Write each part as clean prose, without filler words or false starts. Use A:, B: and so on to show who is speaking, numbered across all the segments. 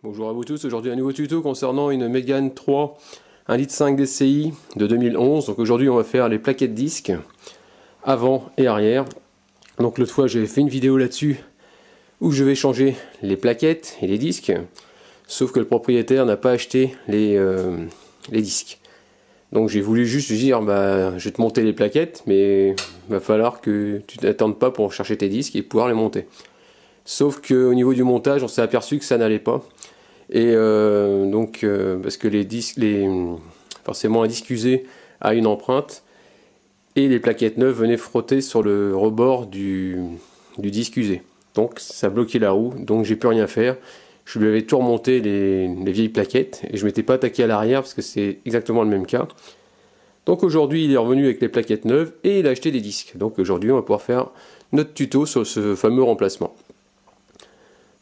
A: Bonjour à vous tous, aujourd'hui un nouveau tuto concernant une Megane 3 1,5 litre DCI de 2011. Donc aujourd'hui on va faire les plaquettes disques avant et arrière. Donc l'autre fois j'ai fait une vidéo là-dessus où je vais changer les plaquettes et les disques. Sauf que le propriétaire n'a pas acheté les disques. Donc j'ai voulu juste lui dire je vais te monter les plaquettes, mais il va falloir que tu t'attendes pas pour chercher tes disques et pouvoir les monter. Sauf qu'au niveau du montage on s'est aperçu que ça n'allait pas. Et parce que les disques, forcément un disque usé a une empreinte et les plaquettes neuves venaient frotter sur le rebord du disque usé. Donc ça bloquait la roue, donc j'ai pu rien faire. Je lui avais tout remonté les vieilles plaquettes et je m'étais pas attaqué à l'arrière parce que c'est exactement le même cas. Donc aujourd'hui il est revenu avec les plaquettes neuves et il a acheté des disques. Donc aujourd'hui on va pouvoir faire notre tuto sur ce fameux remplacement.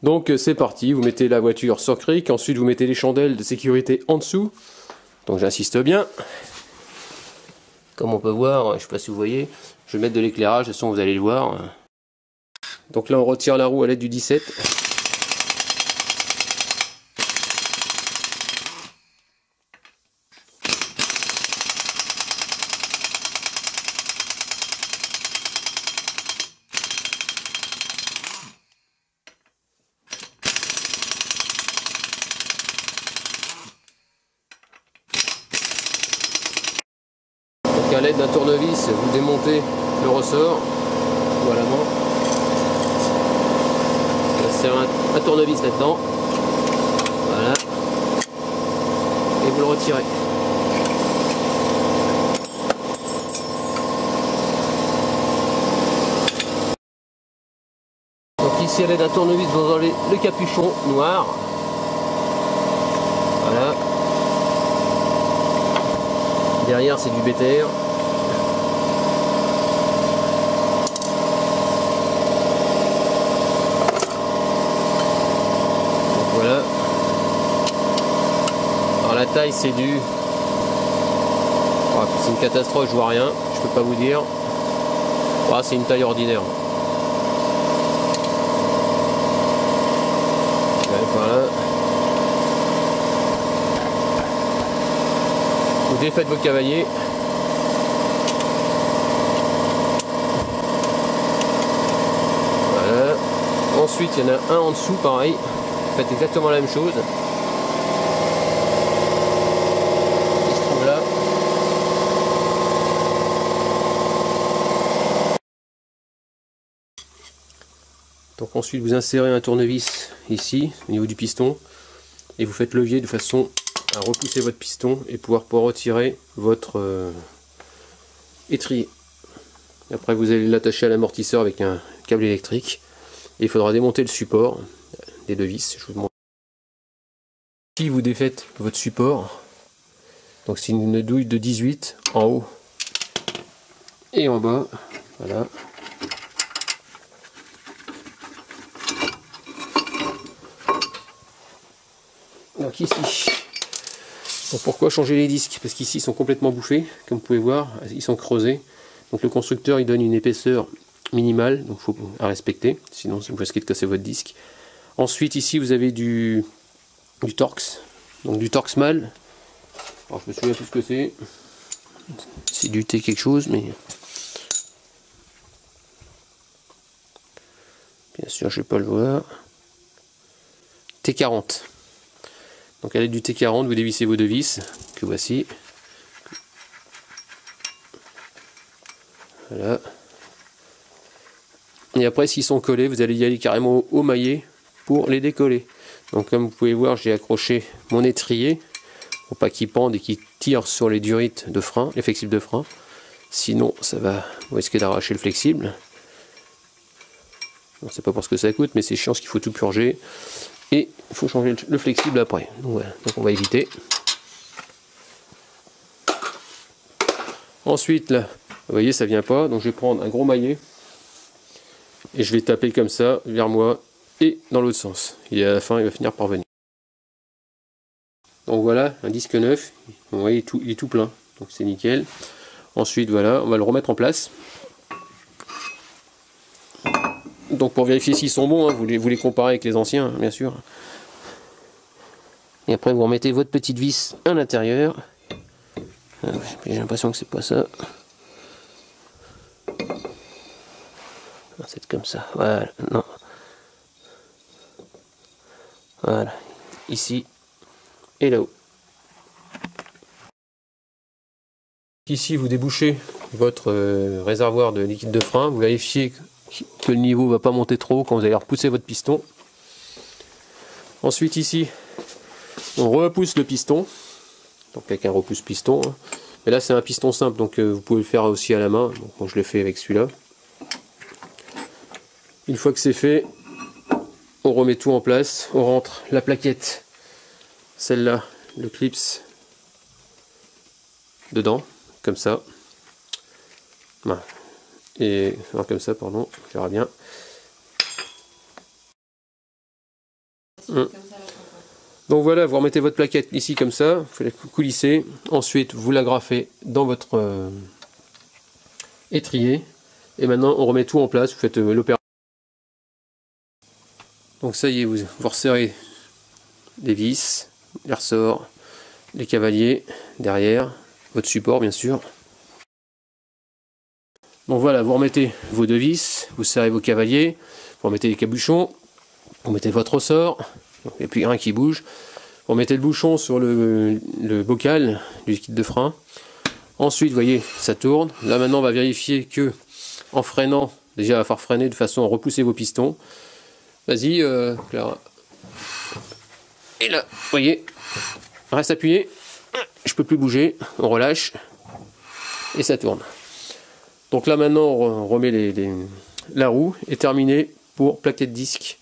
A: Donc c'est parti, vous mettez la voiture sur cric, ensuite vous mettez les chandelles de sécurité en dessous. Donc j'insiste bien. Comme on peut voir, je ne sais pas si vous voyez, je vais mettre de l'éclairage, de toute façon vous allez le voir. Donc là on retire la roue à l'aide du 17. Donc à l'aide d'un tournevis, vous démontez le ressort. Voilà. C'est un tournevis là-dedans. Voilà. Et vous le retirez. Donc ici à l'aide d'un tournevis, vous enlevez le capuchon noir. Voilà. Derrière c'est du BTR. Donc voilà. Alors la taille c'est du... Oh, c'est une catastrophe, je vois rien, je peux pas vous dire. Oh, c'est une taille ordinaire. Ouais, voilà. Vous défaites vos cavaliers. Voilà. Ensuite, il y en a un en dessous, pareil. Vous faites exactement la même chose. Il se trouve là. Donc ensuite, vous insérez un tournevis ici, au niveau du piston, et vous faites levier de façon à repousser votre piston et pouvoir retirer votre étrier. Après vous allez l'attacher à l'amortisseur avec un câble électrique et il faudra démonter le support des deux vis. Je vous montre. Ici vous défaites votre support, donc c'est une douille de 18 en haut et en bas, voilà. Donc ici, donc pourquoi changer les disques? Parce qu'ici ils sont complètement bouffés, comme vous pouvez voir, ils sont creusés. Donc le constructeur il donne une épaisseur minimale, donc il faut à respecter, sinon vous risquez de casser votre disque. Ensuite ici vous avez du Torx, donc du Torx mâle. Alors je me souviens plus ce que c'est. C'est du T quelque chose, mais bien sûr je vais pas le voir. T40. Donc à l'aide du T40, vous dévissez vos deux vis, que voici. Voilà. Et après, s'ils sont collés, vous allez y aller carrément au maillet pour les décoller. Donc comme vous pouvez voir, j'ai accroché mon étrier pour pas qu'il pende et qu'il tire sur les durites de frein, les flexibles de frein. Sinon, ça va vous risquer d'arracher le flexible. Bon, c'est pas pour ce que ça coûte, mais c'est chiant parce qu'il faut tout purger. Et il faut changer le flexible après. Donc, voilà. Donc on va éviter. Ensuite, là, vous voyez, ça vient pas. Donc je vais prendre un gros maillet. Et je vais taper comme ça, vers moi, et dans l'autre sens. Et à la fin, il va finir par venir. Donc voilà, un disque neuf. Vous voyez, il est tout plein. Donc c'est nickel. Ensuite, voilà, on va le remettre en place. Donc pour vérifier s'ils sont bons, hein, vous les comparez avec les anciens, hein, bien sûr. Et après vous remettez votre petite vis à l'intérieur. J'ai l'impression que c'est pas ça. C'est comme ça. Voilà. Non. Voilà. Ici et là-haut. Ici vous débouchez votre réservoir de liquide de frein. Vous vérifiez que le niveau ne va pas monter trop quand vous allez repousser votre piston. Ensuite ici, on repousse le piston. Donc avec un repousse piston. Mais là c'est un piston simple, donc vous pouvez le faire aussi à la main. Donc, moi je l'ai fait avec celui-là. Une fois que c'est fait, on remet tout en place. On rentre la plaquette, celle-là, le clips, dedans, comme ça. Voilà. Et enfin, comme ça, pardon, on verra bien. Donc voilà, vous remettez votre plaquette ici comme ça, vous faites la coulisser, ensuite vous l'agrafez dans votre étrier, et maintenant on remet tout en place, vous faites l'opération. Donc ça y est, vous resserrez les vis, les ressorts, les cavaliers derrière, votre support bien sûr. Donc voilà, vous remettez vos deux vis, vous serrez vos cavaliers, vous remettez les capuchons, vous mettez votre ressort, il n'y a plus rien qui bouge. Vous mettez le bouchon sur le bocal du liquide de frein. Ensuite, vous voyez, ça tourne. Là maintenant, on va vérifier que, en freinant, déjà, il va falloir freiner de façon à repousser vos pistons. Vas-y, Clara. Et là, vous voyez, reste appuyé. Je peux plus bouger. On relâche. Et ça tourne. Donc là maintenant, on remet la roue. Et terminé pour plaquette disque